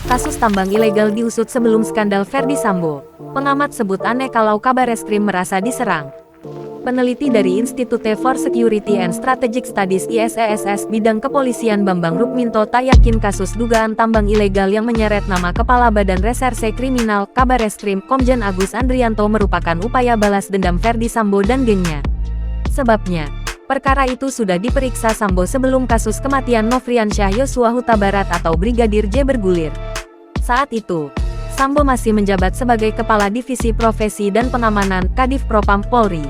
Kasus tambang ilegal diusut sebelum skandal Ferdy Sambo. Pengamat sebut aneh kalau Kabareskrim merasa diserang. Peneliti dari Institute for Security and Strategic Studies ISESS bidang kepolisian Bambang Rukminto tak yakin kasus dugaan tambang ilegal yang menyeret nama Kepala Badan Reserse Kriminal Kabareskrim Komjen Agus Andrianto merupakan upaya balas dendam Ferdy Sambo dan gengnya. Sebabnya, perkara itu sudah diperiksa Sambo sebelum kasus kematian Nofriansyah Yosua Huta Barat atau Brigadir J bergulir. Saat itu, Sambo masih menjabat sebagai Kepala Divisi Profesi dan Pengamanan Kadif Propam Polri.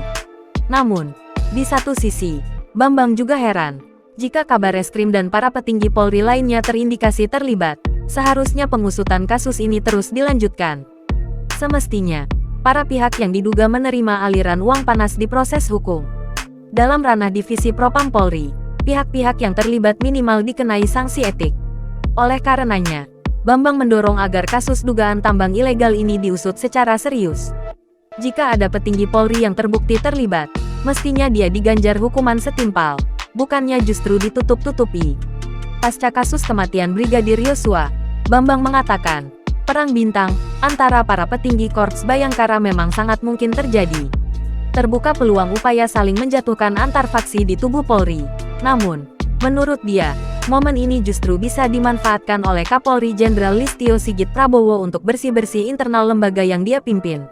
Namun, di satu sisi, Bambang juga heran. Jika Kabareskrim dan para petinggi Polri lainnya terindikasi terlibat, seharusnya pengusutan kasus ini terus dilanjutkan. Semestinya, para pihak yang diduga menerima aliran uang panas diproses hukum. Dalam ranah Divisi Propam Polri, pihak-pihak yang terlibat minimal dikenai sanksi etik. Oleh karenanya, Bambang mendorong agar kasus dugaan tambang ilegal ini diusut secara serius. Jika ada petinggi Polri yang terbukti terlibat, mestinya dia diganjar hukuman setimpal, bukannya justru ditutup-tutupi. Pasca kasus kematian Brigadir Yosua, Bambang mengatakan, perang bintang antara para petinggi Korps Bayangkara memang sangat mungkin terjadi. Terbuka peluang upaya saling menjatuhkan antar faksi di tubuh Polri. Namun, menurut dia, momen ini justru bisa dimanfaatkan oleh Kapolri Jenderal Listio Sigit Prabowo untuk bersih-bersih internal lembaga yang dia pimpin.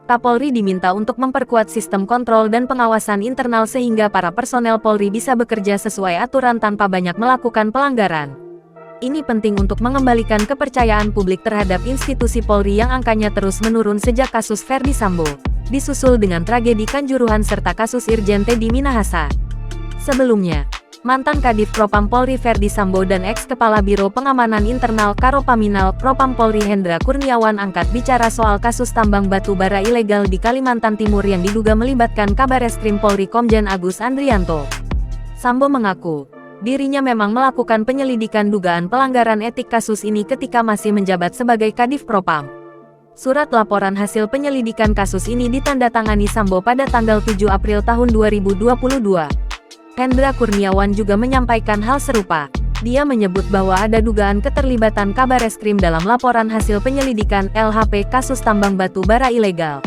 Kapolri diminta untuk memperkuat sistem kontrol dan pengawasan internal sehingga para personel Polri bisa bekerja sesuai aturan tanpa banyak melakukan pelanggaran. Ini penting untuk mengembalikan kepercayaan publik terhadap institusi Polri yang angkanya terus menurun sejak kasus Ferdy Sambo, disusul dengan tragedi Kanjuruhan serta kasus Irjen Teddy Minahasa. Sebelumnya, mantan Kadif Propam Polri Ferdy Sambo dan ex-Kepala Biro Pengamanan Internal Karopaminal Propam Polri Hendra Kurniawan angkat bicara soal kasus tambang batu bara ilegal di Kalimantan Timur yang diduga melibatkan Kabareskrim Polri Komjen Agus Andrianto. Sambo mengaku, dirinya memang melakukan penyelidikan dugaan pelanggaran etik kasus ini ketika masih menjabat sebagai Kadif Propam. Surat laporan hasil penyelidikan kasus ini ditandatangani Sambo pada tanggal 7 April tahun 2022. Hendra Kurniawan juga menyampaikan hal serupa. Dia menyebut bahwa ada dugaan keterlibatan Kabareskrim dalam laporan hasil penyelidikan LHP kasus tambang batu bara ilegal.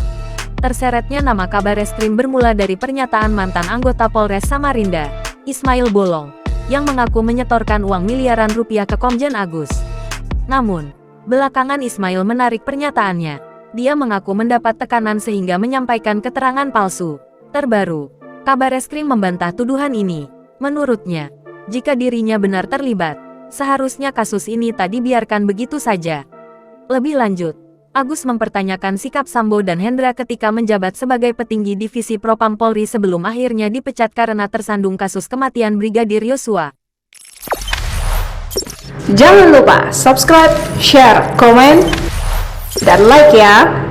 Terseretnya nama Kabareskrim bermula dari pernyataan mantan anggota Polres Samarinda, Ismail Bolong, yang mengaku menyetorkan uang miliaran rupiah ke Komjen Agus. Namun, belakangan Ismail menarik pernyataannya. Dia mengaku mendapat tekanan sehingga menyampaikan keterangan palsu. Terbaru, Kabareskrim membantah tuduhan ini. Menurutnya, jika dirinya benar terlibat, seharusnya kasus ini tak dibiarkan begitu saja. Lebih lanjut, Agus mempertanyakan sikap Sambo dan Hendra ketika menjabat sebagai petinggi Divisi Propam Polri sebelum akhirnya dipecat karena tersandung kasus kematian Brigadir Yosua. Jangan lupa subscribe, share, komen, dan like ya!